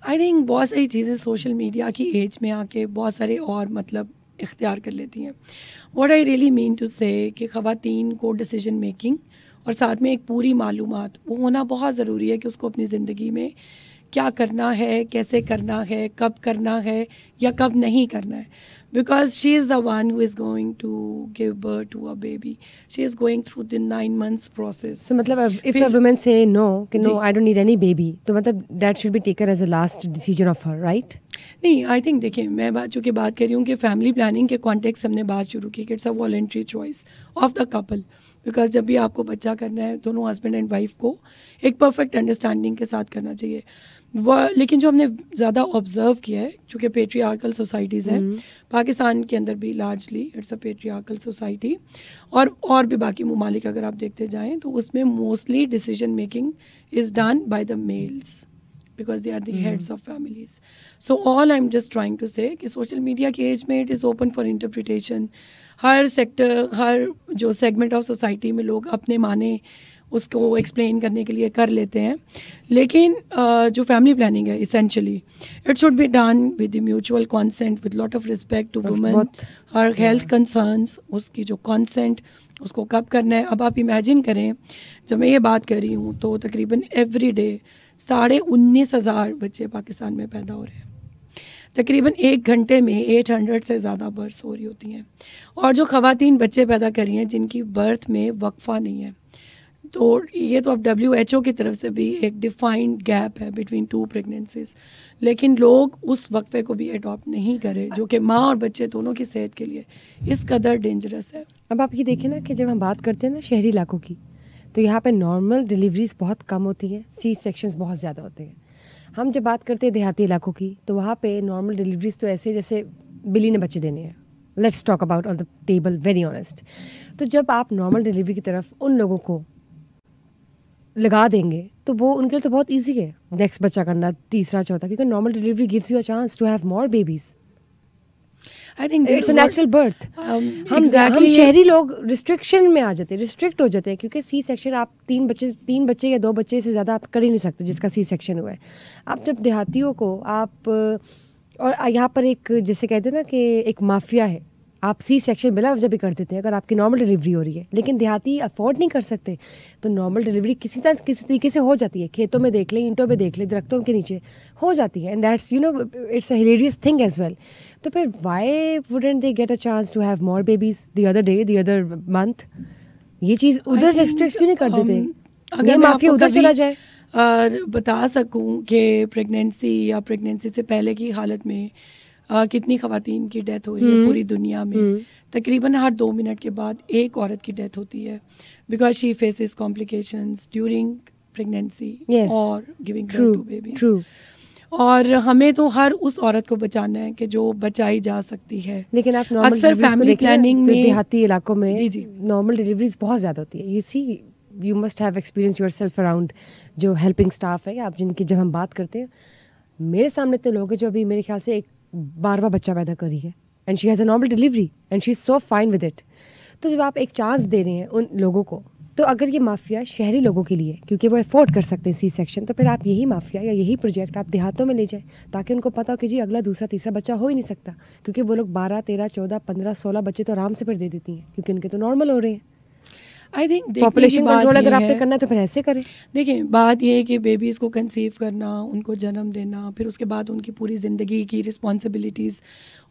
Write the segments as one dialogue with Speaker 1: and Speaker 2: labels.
Speaker 1: I think बहुत सारी चीज़ें सोशल मीडिया की एज में आके बहुत सारे और मतलब इख्तियार कर लेती हैं. What I really mean to say कि ख़वातीन को डिसीजन मेकिंग और साथ में एक पूरी मालूमात वो होना बहुत ज़रूरी है कि उसको अपनी ज़िंदगी में क्या करना है, कैसे करना है, कब करना है या कब नहीं करना है. Because she is the one who is going to give birth to a baby. She is going through the 9 months process.
Speaker 2: So मतलब if a woman say no कि no I don't need any baby, तो मतलब that should be taken as a last decision of her, right?
Speaker 1: नहीं, I think देखिए मैं चूँकि बात कर रही हूँ कि फैमिली प्लानिंग के कॉन्टेक्स्ट हमने बात शुरू की कि it's a voluntary choice of the couple. Because जब भी आपको बच्चा करना है दोनों हस्बैंड एंड वाइफ को एक परफेक्ट अंडरस्टैंडिंग के साथ करना चाहिए. लेकिन जो हमने ज़्यादा ऑब्जर्व किया है चूँकि पेट्रियार्कल सोसाइटीज़ हैं पाकिस्तान के अंदर भी largely it's a patriarchal society और भी बाकी ममालिक अगर आप देखते जाएँ तो उसमें mostly decision making is done by the mails because they are the heads of families. So all I'm just trying to say कि social media के age में it is open for interpretation. हर सेक्टर हर जो segment of society में लोग अपने माने उसको एक्सप्लेन करने के लिए कर लेते हैं. लेकिन जो फैमिली प्लानिंग है essentially it should be done with the mutual consent with lot of respect to women, her health concerns, उसकी जो कंसेंट उसको कब करना है. अब आप इमेजिन करें जब मैं ये बात कर रही हूँ तो तकरीबन एवरी डे 19,500 बच्चे पाकिस्तान में पैदा हो रहे हैं. तकरीबन 1 घंटे में 800 से ज़्यादा बर्थ हो रही होती हैं. और जो ख़वातीन बच्चे पैदा कर रही हैं जिनकी बर्थ में वक्फा नहीं है, तो ये तो अब WHO की तरफ से भी एक डिफाइंड गैप है बिटवीन 2 प्रेगनेंसीज. लेकिन लोग उस वक्फे को भी अडॉप्ट नहीं करें जो कि माँ और बच्चे दोनों की सेहत के लिए इस कदर डेंजरस है.
Speaker 2: अब आप ये देखें ना कि जब हम बात करते हैं ना शहरी इलाकों की, तो यहाँ पे नॉर्मल डिलीवरीज बहुत कम होती हैं, सी सेक्शंस बहुत ज़्यादा होते हैं. हम जब बात करते हैं देहाती इलाकों की तो वहाँ पे नॉर्मल डिलीवरीज तो ऐसे जैसे बिल्ली ने बच्चे देने हैं. Let's talk about on the table very honest. तो जब आप नॉर्मल डिलीवरी की तरफ उन लोगों को लगा देंगे तो वो उनके लिए तो बहुत ईजी है नेक्स्ट बच्चा करना, तीसरा चौथा, क्योंकि normal delivery gives you a chance to have more babies.
Speaker 1: I think
Speaker 2: it's a natural birth. हम शहरी लोग रिस्ट्रिक्शन में आ जाते हैं, रिस्ट्रिक्ट हो जाते हैं, क्योंकि सी सेक्शन आप 3 बच्चे या 2 बच्चे से ज़्यादा आप कर ही नहीं सकते जिसका सी सेक्शन हुआ है. आप जब देहातियों को आप और यहाँ पर एक जैसे कहते हैं ना कि एक माफिया है, आप सी सेक्शन बिला वजह भी कर देते हैं अगर आपकी नॉर्मल डिलीवरी हो रही है. लेकिन देहाती अफोर्ड नहीं कर सकते तो नॉर्मल डिलीवरी किसी तरीके से हो जाती है. खेतों में देख लें, ईंटों में देख लें, दरख्तों के नीचे हो जाती है. And that's it's a hilarious thing as well. तो फिर why wouldn't they get a chance to have more babies the other day, the other month? ये चीज़ उधर रेस्ट्रिक्ट क्यों नहीं कर देते?
Speaker 1: अगर
Speaker 2: माफिया उधर चला जाए.
Speaker 1: बता सकूं कि प्रेगनेंसी या प्रेगनेंसी से पहले की हालत में कितनी ख़वातीन की डेथ हो रही है पूरी दुनिया में. तकरीबन हर 2 मिनट के बाद एक औरत की डेथ होती है because she faces complications during pregnancy और गिविंग बर्थ टू बेबीज. और हमें तो हर उस औरत को बचाना है कि जो बचाई जा सकती है.
Speaker 2: लेकिन आप
Speaker 1: अक्सर फैमिली प्लानिंग में
Speaker 2: देहाती इलाकों में नॉर्मल डिलीवरीज बहुत ज़्यादा होती है. You see you must have experience yourself around जो हेल्पिंग स्टाफ है आप जिनकी जब हम बात करते हैं. मेरे सामने तो लोग हैं जो अभी मेरे ख्याल से एक 12वां बच्चा पैदा कर रही है and she has a normal delivery and she is so fine with it. तो जब आप एक चांस दे रहे हैं उन लोगों को, तो अगर ये माफिया शहरी लोगों के लिए क्योंकि वो अफोर्ड कर सकते हैं सी सेक्शन, तो फिर आप यही माफिया या यही प्रोजेक्ट आप देहातों में ले जाएं ताकि उनको पता हो कि जी अगला दूसरा तीसरा बच्चा हो ही नहीं सकता, क्योंकि वो लोग 12 13 14 15 16 बच्चे तो आराम से फिर दे देती हैं क्योंकि उनके तो नॉर्मल हो रहे हैं.
Speaker 1: आई थिंक
Speaker 2: पॉपुलेशन कंट्रोल अगर आपने करना है तो फिर ऐसे करें.
Speaker 1: देखिए बात ये है कि बेबीज़ को कंसीव करना, उनको जन्म देना, फिर उसके बाद उनकी पूरी ज़िंदगी की रिस्पॉन्सिबिलिटीज़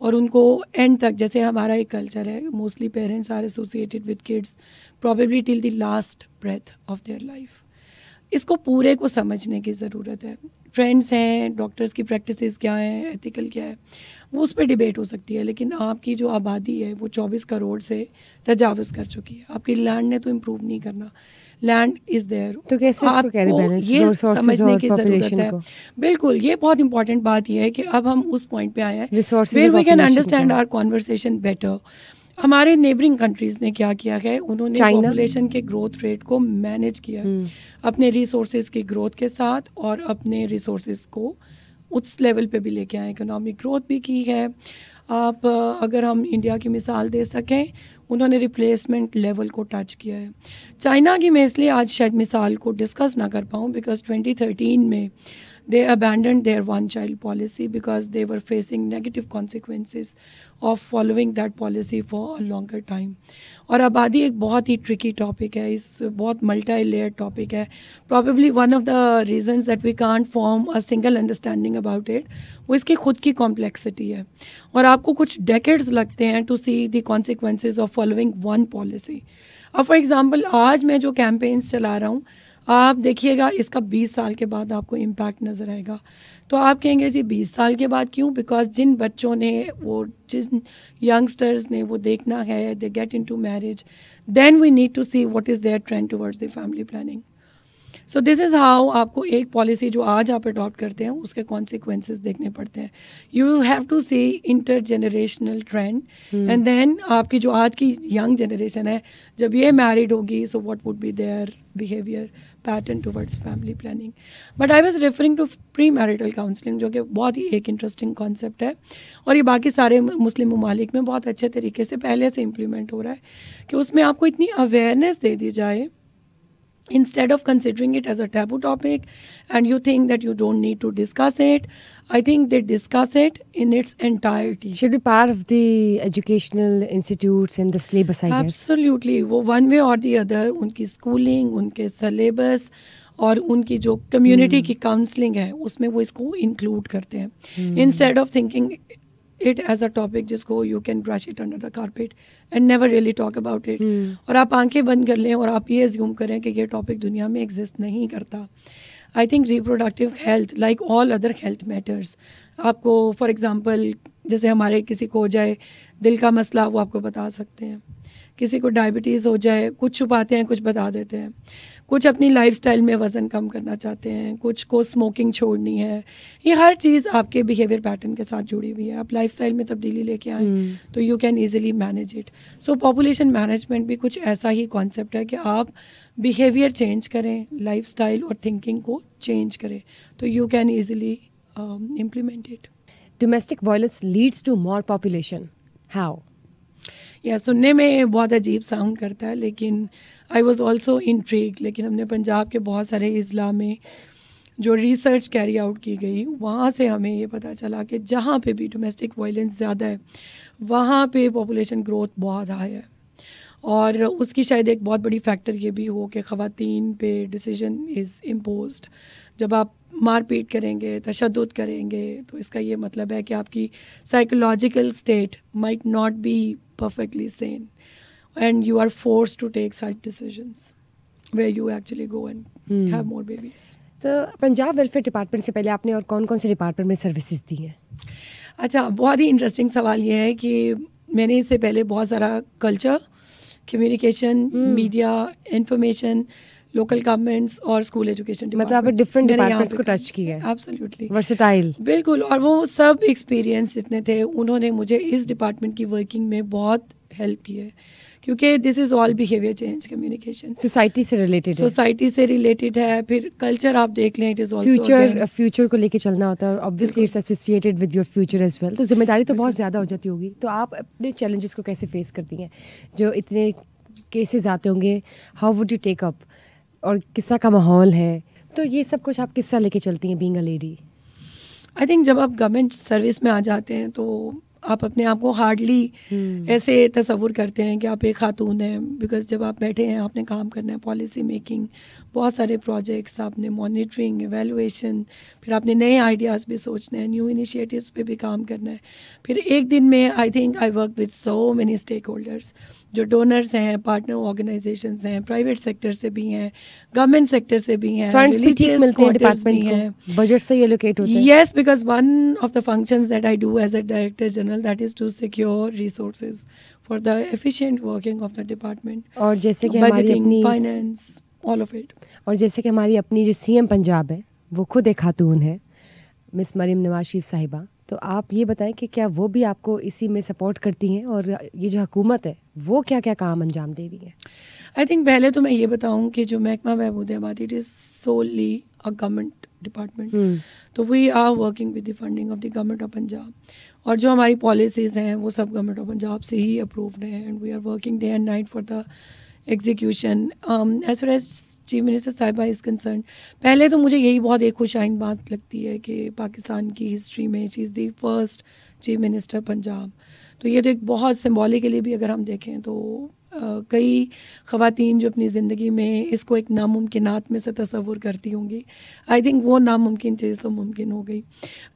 Speaker 1: और उनको एंड तक, जैसे हमारा एक कल्चर है mostly parents are associated with kids probably till the last breath of their life. इसको पूरे को समझने की ज़रूरत है. फ्रेंड्स हैं, डॉक्टर्स की प्रैक्टिसेस क्या हैं, एथिकल क्या है, वो उस पर डिबेट हो सकती है. लेकिन आपकी जो आबादी है वो 24 करोड़ से तजावज़ कर चुकी है. आपकी लैंड ने तो इम्प्रूव नहीं करना, लैंड इज़ देयर.
Speaker 2: तो कैसे
Speaker 1: आपको ये समझने की ज़रूरत है. बिल्कुल, ये बहुत इंपॉर्टेंट बात यह है कि अब हम उस पॉइंट पे आए हैं where we can understand our conversation better. हमारे नेबरिंग कंट्रीज़ ने क्या किया है, उन्होंने पॉपुलेशन के ग्रोथ रेट को मैनेज किया अपने रिसोर्सेज की ग्रोथ के साथ और अपने रिसोर्सेज को उस लेवल पे भी लेके आए. इकोनॉमिक ग्रोथ भी की है. आप अगर हम इंडिया की मिसाल दे सकें, उन्होंने रिप्लेसमेंट लेवल को टच किया है. चाइना की मैं इसलिए आज शायद मिसाल को डिस्कस ना कर पाऊँ बिकॉज 2013 में they abandoned their one child policy because they were facing negative consequences of following that policy for a longer time. और आबादी एक बहुत ही ट्रिकी टॉपिक है, इस बहुत मल्टी लेयर टॉपिक है. Probably one of the reasons that we can't form a single understanding about it, वो इसकी खुद की कॉम्प्लेक्सिटी है. और आपको कुछ डेकेड्स लगते हैं to see the consequences of following one policy. अब फॉर एग्जांपल आज मैं जो कैंपेन्स चला रहा हूँ, आप देखिएगा इसका 20 साल के बाद आपको इम्पैक्ट नज़र आएगा. तो आप कहेंगे जी 20 साल के बाद क्यों? बिकॉज जिन बच्चों ने जिन यंगस्टर्स ने वो देखना है, they get into marriage, then we need to see what is their trend towards the family planning. So this is how आपको एक पॉलिसी जो आज आप अडॉप्ट करते हैं उसके कॉन्सिक्वेंसेस देखने पड़ते हैं. You have to see inter generational trend and then आपकी जो आज की यंग जनरेशन है जब ये मैरिड होगी, so what would be their behaviour pattern towards family planning. But I was referring to pre marital counselling, जो कि बहुत ही एक इंटरेस्टिंग कॉन्सेप्ट है और ये बाकी सारे मुस्लिम ममालिक में बहुत अच्छे तरीके से पहले से इम्प्लीमेंट हो रहा है कि उसमें आपको इतनी अवेयरनेस दे दी जाए, instead of considering it as a taboo topic and you think that you don't need to discuss it, I think they discuss it in its entirety.
Speaker 2: Should be part of the educational institutes and the syllabus, I guess.
Speaker 1: Absolutely. वो one way or the other उनकी schooling, उनके syllabus और उनकी जो community की counseling है उसमें वो इसको include करते हैं. Instead of thinking it as a topic जिसको you can brush it under the carpet and never really talk about it. और आप आंखें बंद कर लें और आप ये assume करें कि ये टॉपिक दुनिया में एग्जिस्ट नहीं करता. I think reproductive health like all other health matters, आपको फॉर एग्जांपल जैसे हमारे किसी को हो जाए दिल का मसला, वो आपको बता सकते हैं. किसी को डायबिटीज़ हो जाए, कुछ छुपाते हैं कुछ बता देते हैं. कुछ अपनी लाइफस्टाइल में वज़न कम करना चाहते हैं, कुछ को स्मोकिंग छोड़नी है. ये हर चीज़ आपके बिहेवियर पैटर्न के साथ जुड़ी हुई है. आप लाइफस्टाइल में तब्दीली लेके आएँ तो you can easily manage it. So population management भी कुछ ऐसा ही कॉन्सेप्ट है कि आप बिहेवियर चेंज करें, लाइफस्टाइल और थिंकिंग को चेंज करें तो you can easily implement it.
Speaker 2: Domestic violence leads to more population, how?
Speaker 1: या सुनने में बहुत अजीब साउंड करता है लेकिन आई वॉज ऑल्सो इंट्रीग्ड. लेकिन हमने पंजाब के बहुत सारे अजला में जो रिसर्च कैरी आउट की गई वहाँ से हमें ये पता चला कि जहाँ पे भी डोमेस्टिक वायलेंस ज़्यादा है वहाँ पे पॉपुलेशन ग्रोथ बहुत हाई है. और उसकी शायद एक बहुत बड़ी फैक्टर ये भी हो कि ख़वातीन पे डिसीजन इज़ इम्पोज्ड. जब आप मारपीट करेंगे, तशद्दुद करेंगे तो इसका ये मतलब है कि आपकी psychological state might not be perfectly sane and you are forced to take such decisions where you actually go and have more babies.
Speaker 2: तो पंजाब वेलफेयर डिपार्टमेंट से पहले आपने और कौन कौन से डिपार्टमेंट में सर्विसेज दी हैं?
Speaker 1: अच्छा, बहुत ही इंटरेस्टिंग सवाल ये है कि मैंने इससे पहले बहुत सारा culture, communication, media, information, local governments और स्कूल एजुकेशन
Speaker 2: मतलब आपने डिफरेंट डिपार्टमेंट्स को टच किया है.
Speaker 1: Absolutely,
Speaker 2: versatile. बिल्कुल.
Speaker 1: और वो सब एक्सपीरियंस जितने थे उन्होंने मुझे इस डिपार्टमेंट की वर्किंग में बहुत हेल्प की है क्योंकि this is all behaviour change communication. Society से रिलेटेड है. फिर कल्चर आप देख लें, इट इज़ ऑल्सो
Speaker 2: फ्यूचर को लेके चलना होता है. Obviously it's associated with your future as well. तो जिम्मेदारी तो बहुत ज़्यादा हो जाती होगी. तो आप अपने चैलेंजेस को कैसे फेस करती हैं जो इतने केसेस आते होंगे? How would you take up? और किस तरह का माहौल है, तो ये सब कुछ आप किस तरह लेके चलती हैं being a lady?
Speaker 1: I think जब आप गवर्नमेंट सर्विस में आ जाते हैं तो आप अपने आप को हार्डली ऐसे तसव्वुर करते हैं कि आप एक खातून हैं. बिकॉज जब आप बैठे हैं आपने काम करना है, पॉलिसी मेकिंग, बहुत सारे प्रोजेक्ट्स, आपने मॉनिटरिंग, एवेलुएशन, फिर आपने नए आइडियाज़ भी सोचने हैं, न्यू इनिशिएटिव्स पे भी काम करना है. फिर एक दिन में I think I work with so many stakeholders, जो डोनर्स हैं, पार्टनर ऑर्गेनाइजेशंस हैं, प्राइवेट सेक्टर से भी हैं, गवर्नमेंट सेक्टर से भी हैं,
Speaker 2: रिलीजियस क्वार्टर्स भी हैं, बजट से एलोकेट होता है.
Speaker 1: Yes, because one of the functions that I do as a director general that is to secure resources for the efficient working of the department.
Speaker 2: और जैसे कि
Speaker 1: budgeting, finance, all of it.
Speaker 2: और जैसे कि हमारी अपनी जो सीएम पंजाब है वो खुद एक खातून है, मिस मरीम नवाज शरीफ साहिबा. तो आप ये बताएं कि क्या वो भी आपको इसी में सपोर्ट करती हैं और ये जो हुकूमत है वो क्या क्या काम अंजाम दे रही है?
Speaker 1: आई थिंक पहले तो मैं ये बताऊं कि जो महकमा बहबूद आबादी it is solely a government department. तो we are working with the funding of the government of Punjab और जो हमारी पॉलिसीज़ हैं वो सब गवर्नमेंट ऑफ पंजाब से ही अप्रूव्ड हैं. And we are working day and night for the execution. As far as chief minister साहिबा इज़ कंसर्न, पहले तो मुझे यही बहुत एक खुशाइन बात लगती है कि पाकिस्तान की हिस्ट्री में she is the first chief minister Punjab. तो ये तो एक बहुत सिंबॉलिकली भी अगर हम देखें तो कई ख़वातीन जो अपनी ज़िंदगी में इसको एक नामुमकिनात में से तसव्वुर करती होंगी, आई थिंक वो नामुमकिन चीज़ तो मुमकिन हो गई।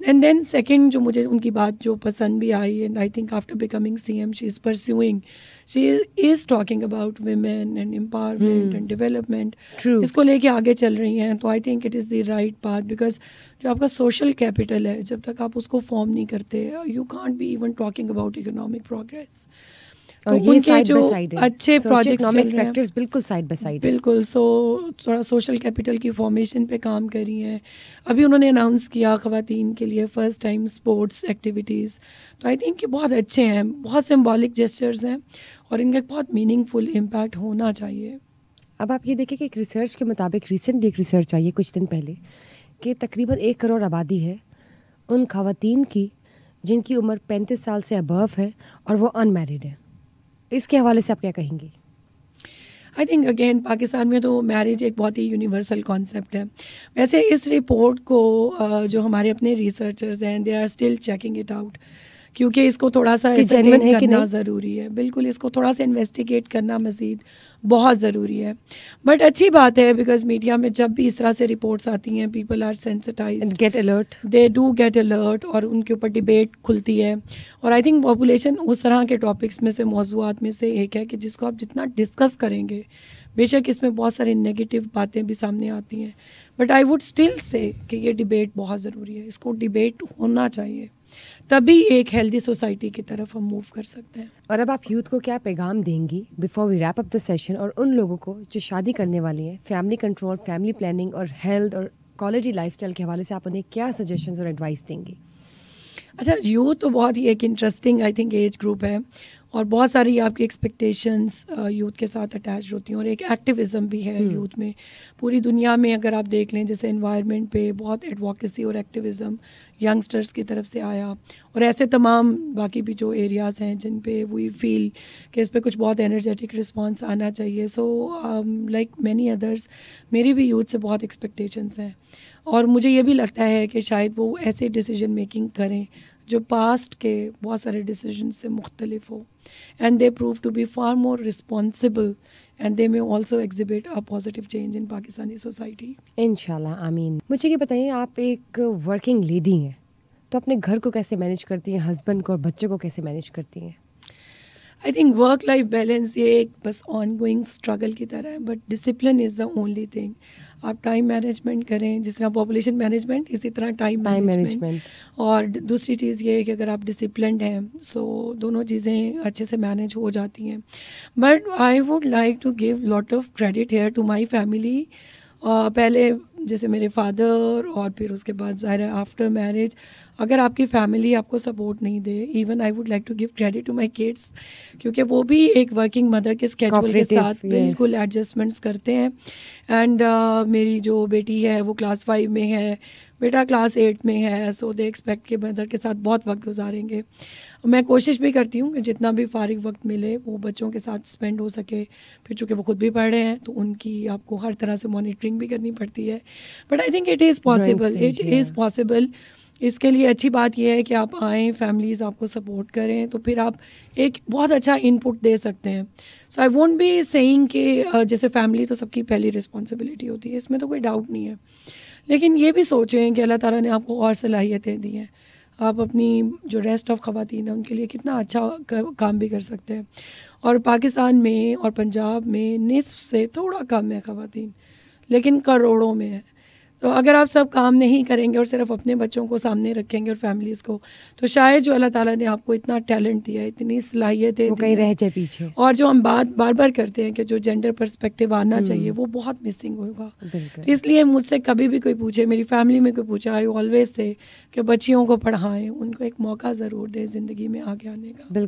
Speaker 1: एंड देन सेकंड जो मुझे उनकी बात जो पसंद भी आई, and I think after becoming CM she is pursuing, she is talking about women and empowerment and development, इसको लेके आगे चल रही हैं। तो I think it is the right path, because जो आपका सोशल कैपिटल है जब तक आप उसको फॉर्म नहीं करते, you can't be even talking about economic progress.
Speaker 2: और
Speaker 1: तो उनके जो अच्छे प्रोजेक्ट्स चल रहे हैं
Speaker 2: बिल्कुल साइड बाय साइड,
Speaker 1: बिल्कुल। सो थोड़ा सोशल कैपिटल की फॉर्मेशन पे काम कर रही हैं। अभी उन्होंने अनाउंस किया ख़वातीन के लिए फ़र्स्ट टाइम स्पोर्ट्स एक्टिविटीज़, तो आई थिंक ये बहुत अच्छे हैं, बहुत सिंबॉलिक जेस्चर्स हैं और इनका बहुत मीनिंगफुल इम्पैक्ट होना चाहिए।
Speaker 2: अब आप ये देखिए कि एक रिसर्च के मुताबिक, रिसेंटली एक रिसर्च आई है कुछ दिन पहले, कि तकरीबन 1 करोड़ आबादी है उन ख़वातीन की जिनकी उम्र 35 साल से अबव है और वो अनमैरिड है। इसके हवाले से आप क्या कहेंगी?
Speaker 1: आई थिंक अगेन पाकिस्तान में तो मैरिज एक बहुत ही यूनिवर्सल कॉन्सेप्ट है। वैसे इस रिपोर्ट को जो हमारे अपने रिसर्चर्स हैं they are still checking it out, क्योंकि इसको थोड़ा सा एसरटेन करना ज़रूरी है। बिल्कुल, इसको थोड़ा सा इन्वेस्टिगेट करना मज़ीद बहुत ज़रूरी है। बट अच्छी बात है बिकॉज मीडिया में जब भी इस तरह से रिपोर्ट्स आती हैं people are sensitised,
Speaker 2: get alert,
Speaker 1: they do get alert, और उनके ऊपर डिबेट खुलती है। और आई थिंक पॉपुलेशन उस तरह के टॉपिक्स में से, मौज़ूआत में से एक है कि जिसको आप जितना डिस्कस करेंगे, बेशक इसमें बहुत सारी नेगेटिव बातें भी सामने आती हैं, but I would still say कि ये डिबेट बहुत ज़रूरी है, इसको डिबेट होना चाहिए, तभी एक हेल्दी सोसाइटी की तरफ हम मूव कर सकते हैं।
Speaker 2: और अब आप यूथ को क्या पैगाम देंगी before we wrap up the session, और उन लोगों को जो शादी करने वाली हैं, फैमिली कंट्रोल, फैमिली प्लानिंग और हेल्थ और क्वालिटी लाइफस्टाइल के हवाले से आप उन्हें क्या सजेशंस और एडवाइस देंगी?
Speaker 1: अच्छा, यूथ तो बहुत ही एक interesting I think age group है और बहुत सारी आपकी एक्सपेक्टेशंस यूथ के साथ अटैच होती हैं और एक एक्टिविज़म भी है यूथ में। पूरी दुनिया में अगर आप देख लें, जैसे एनवायरनमेंट पे बहुत एडवोकेसी और एक्टिविज़म यंगस्टर्स की तरफ से आया, और ऐसे तमाम बाकी भी जो एरियाज़ हैं जिन पे वी फील कि इस पे कुछ बहुत एनर्जेटिक रिस्पांस आना चाहिए। सो लाइक मैनी अदर्स, मेरी भी यूथ से बहुत एक्सपेक्टेशंस हैं और मुझे ये भी लगता है कि शायद वो ऐसे डिसीजन मेकिंग करें जो पास्ट के बहुत सारे डिसीजन से मुख्तलिफ हो, and they prove to be far more responsible and they may also exhibit a positive change in Pakistani society.
Speaker 2: इंशाल्लाह, आमीन। मुझे ये बताइए, आप एक वर्किंग लेडी हैं, तो अपने घर को कैसे मैनेज करती हैं, हस्बैंड को और बच्चों को कैसे मैनेज करती हैं?
Speaker 1: I think work life balance ये एक बस ऑन गोइंग स्ट्रगल की तरह है, but discipline is the only thing. आप टाइम मैनेजमेंट करें, जिस तरह पॉपुलेशन मैनेजमेंट इसी तरह टाइम मैनेजमेंट। और दूसरी चीज़ ये है कि अगर आप डिसिप्लिन्ड हैं सो दोनों चीज़ें अच्छे से मैनेज हो जाती हैं। But I would like to give lot of credit here to my family. पहले जैसे मेरे फादर और फिर उसके बाद ज़ाहिर है आफ्टर मैरिज, अगर आपकी फैमिली आपको सपोर्ट नहीं दे, even I would like to give credit to my kids, क्योंकि वो भी एक वर्किंग मदर के स्केड्यूल के साथ बिल्कुल एडजस्टमेंट्स करते हैं। एंड मेरी जो बेटी है वो क्लास 5 में है, बेटा क्लास 8 में है, सो दे एक्सपेक्ट के मदर के साथ बहुत वक्त गुजारेंगे। मैं कोशिश भी करती हूँ कि जितना भी फारिग वक्त मिले वो बच्चों के साथ स्पेंड हो सके। फिर चूँकि वो खुद भी पढ़ रहे हैं तो उनकी आपको हर तरह से मॉनिटरिंग भी करनी पड़ती है, but I think it is possible, it is possible. इसके लिए अच्छी बात यह है कि आप आएँ, फैमिलीज़ आपको सपोर्ट करें, तो फिर आप एक बहुत अच्छा इनपुट दे सकते हैं। सो आई वोंट बी सेइंग कि जैसे फैमिली तो सबकी पहली रिस्पॉन्सिबिलिटी होती है, इसमें तो कोई डाउट नहीं है, लेकिन ये भी सोचें कि अल्लाह ताला ने आपको और सलाहियतें दी हैं, आप अपनी जो रेस्ट ऑफ ख़वातीन हैं उनके लिए कितना अच्छा काम भी कर सकते हैं। और पाकिस्तान में और पंजाब में निस्फ से थोड़ा कम है ख़वातीन, लेकिन करोड़ों में है। तो अगर आप सब काम नहीं करेंगे और सिर्फ अपने बच्चों को सामने रखेंगे और फैमिलीज़ को, तो शायद जो अल्लाह ताला ने आपको इतना टैलेंट दिया है, इतनी सलाहियतें
Speaker 2: कहीं रह जाए पीछे।
Speaker 1: और जो हम बार बार करते हैं कि जो जेंडर पर्सपेक्टिव आना चाहिए वो बहुत मिसिंग होगा। तो इसलिए मुझसे कभी भी कोई पूछे, मेरी फैमिली में कोई पूछे, आई ऑलवेज से कि बच्चियों को पढ़ाएं, उनको एक मौका ज़रूर दें ज़िंदगी में आगे आने का।